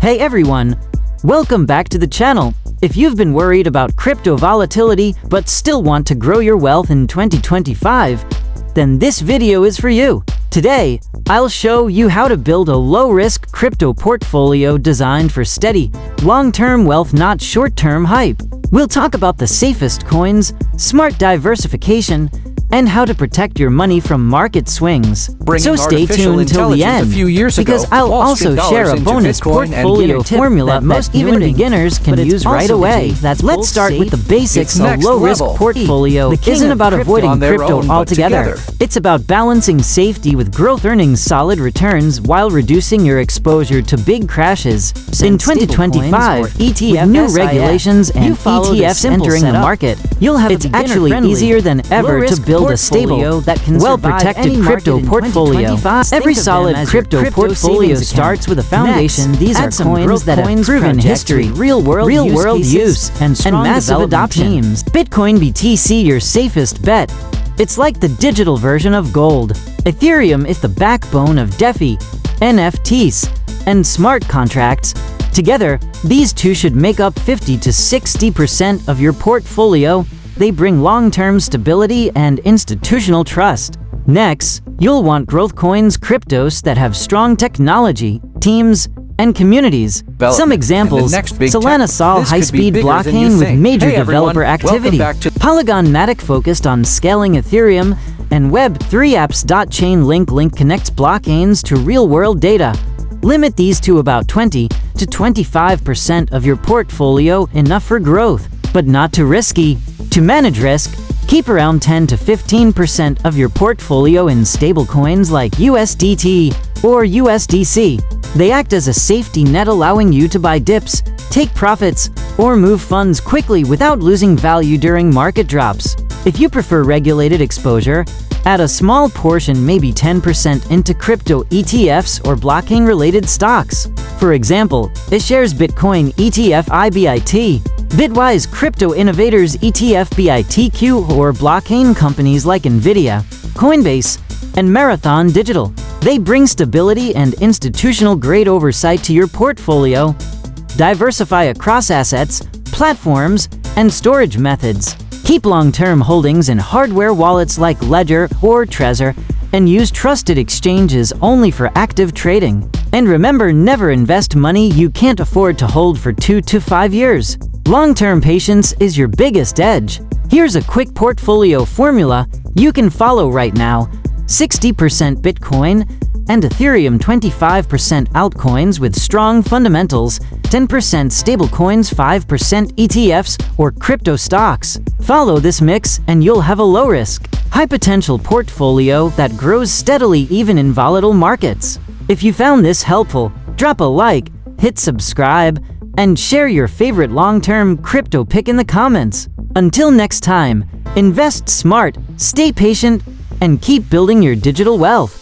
Hey everyone! Welcome back to the channel. If you've been worried about crypto volatility but still want to grow your wealth in 2025, then this video is for you. Today, I'll show you how to build a low-risk crypto portfolio designed for steady, long-term wealth, not short-term hype. We'll talk about the safest coins, smart diversification, and how to protect your money from market swings. So stay tuned till the end, because I'll also share a bonus portfolio formula that most even beginners can use right away. Let's start with the basics. A low-risk portfolio isn't about avoiding crypto altogether. It's about balancing safety with growth, earning solid returns while reducing your exposure to big crashes. In 2025, with new regulations and ETFs entering the market, you'll have it's actually easier than ever to build a stable, well-protected crypto portfolio. Every solid crypto portfolio starts with a foundation. These are coins that have proven history, real-world use, and massive adoption. Bitcoin BTC, your safest bet. It's like the digital version of gold. Ethereum is the backbone of DeFi, NFTs, and smart contracts. Together, these two should make up 50 to 60% of your portfolio. They bring long-term stability and institutional trust. Next, you'll want growth coins, cryptos that have strong technology, teams, and communities. Some examples: Solana Sol, high-speed blockchain with major developer activity. Polygon Matic, focused on scaling Ethereum. And Web3 apps. Chainlink connects blockchains to real-world data. Limit these to about 20 to 25% of your portfolio, enough for growth, but not too risky. To manage risk, keep around 10 to 15% of your portfolio in stablecoins like USDT or USDC. They act as a safety net, allowing you to buy dips, take profits, or move funds quickly without losing value during market drops. If you prefer regulated exposure, add a small portion, maybe 10%, into crypto ETFs or blockchain-related stocks. For example, iShares Bitcoin ETF IBIT, Bitwise Crypto Innovators ETF BITQ, or blockchain companies like Nvidia, Coinbase, and Marathon Digital. They bring stability and institutional-grade oversight to your portfolio. Diversify across assets, platforms, and storage methods. Keep long-term holdings in hardware wallets like Ledger or Trezor, and use trusted exchanges only for active trading. And remember, never invest money you can't afford to hold for 2 to 5 years. Long-term patience is your biggest edge. Here's a quick portfolio formula you can follow right now: 60% Bitcoin and Ethereum, 25% altcoins with strong fundamentals, 10% stablecoins, 5% ETFs or crypto stocks. Follow this mix and you'll have a low-risk, high-potential portfolio that grows steadily even in volatile markets. If you found this helpful, drop a like, hit subscribe, and share your favorite long-term crypto pick in the comments. Until next time, invest smart, stay patient, and keep building your digital wealth.